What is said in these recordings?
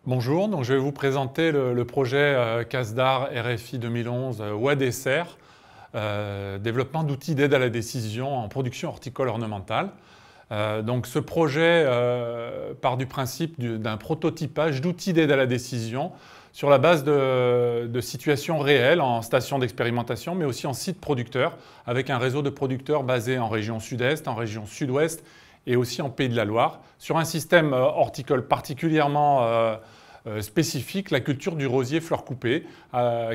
Bonjour, donc je vais vous présenter le projet CASDAR RFI 2011 WADESER, développement d'outils d'aide à la décision en production horticole ornementale. Donc ce projet part du principe d'un prototypage d'outils d'aide à la décision sur la base de situations réelles en station d'expérimentation, mais aussi en site producteur, avec un réseau de producteurs basé en région sud-est, en région sud-ouest et aussi en Pays de la Loire, sur un système horticole particulièrement spécifique, la culture du rosier fleur coupée,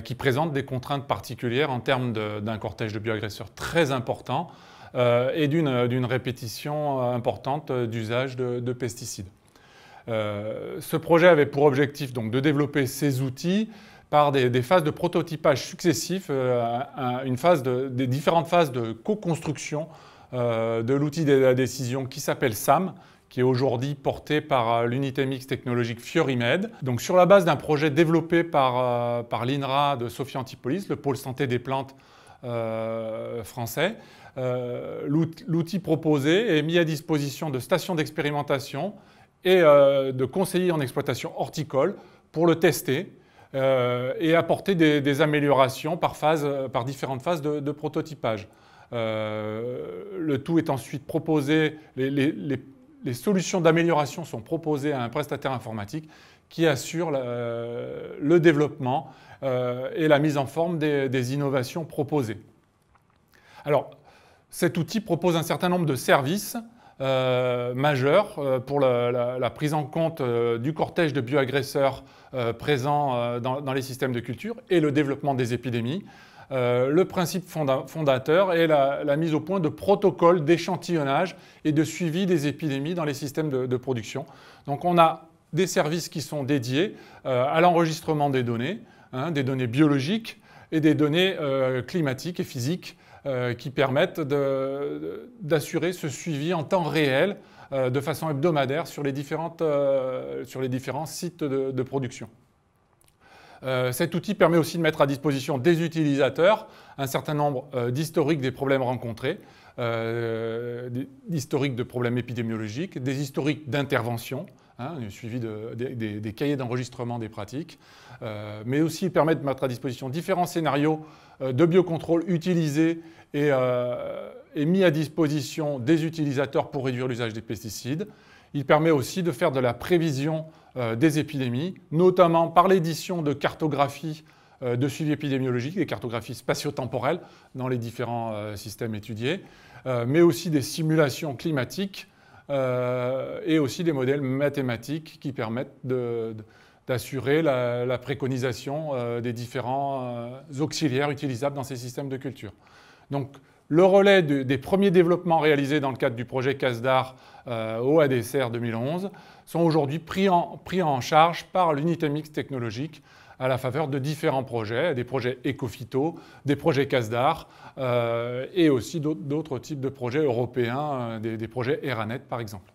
qui présente des contraintes particulières en termes d'un cortège de bioagresseurs très important et d'une répétition importante d'usage de pesticides. Ce projet avait pour objectif donc de développer ces outils par des phases de prototypage successifs, des différentes phases de co-construction de l'outil de la décision qui s'appelle SAM, qui est aujourd'hui porté par l'unité mixte technologique Fiorimed. Donc sur la base d'un projet développé par l'INRA de Sophia Antipolis, le pôle santé des plantes français, l'outil proposé est mis à disposition de stations d'expérimentation et de conseillers en exploitation horticole pour le tester et apporter des améliorations par différentes phases de prototypage. Le tout est ensuite proposé, les solutions d'amélioration sont proposées à un prestataire informatique qui assure le développement et la mise en forme des innovations proposées. Alors, cet outil propose un certain nombre de services majeurs pour la prise en compte du cortège de bioagresseurs présents dans les systèmes de culture et le développement des épidémies. Le principe fondateur est la mise au point de protocoles d'échantillonnage et de suivi des épidémies dans les systèmes de production. Donc on a des services qui sont dédiés à l'enregistrement des données biologiques et des données climatiques et physiques qui permettent d'assurer ce suivi en temps réel de façon hebdomadaire sur les différents sites de production. Cet outil permet aussi de mettre à disposition des utilisateurs un certain nombre d'historiques des problèmes rencontrés, d'historiques de problèmes épidémiologiques, des historiques d'intervention, suivi des cahiers d'enregistrement des pratiques, mais aussi permet de mettre à disposition différents scénarios de biocontrôle utilisés et mis à disposition des utilisateurs pour réduire l'usage des pesticides. Il permet aussi de faire de la prévision des épidémies, notamment par l'édition de cartographies de suivi épidémiologique, des cartographies spatio-temporelles dans les différents systèmes étudiés, mais aussi des simulations climatiques et aussi des modèles mathématiques qui permettent d'assurer la préconisation des différents auxiliaires utilisables dans ces systèmes de culture. Donc, le relais des premiers développements réalisés dans le cadre du projet CASDAR au WADESER 2011 sont aujourd'hui pris en charge par l'unité mixte technologique à la faveur de différents projets, des projets Ecophyto, des projets CASDAR et aussi d'autres types de projets européens, des projets ERANET par exemple.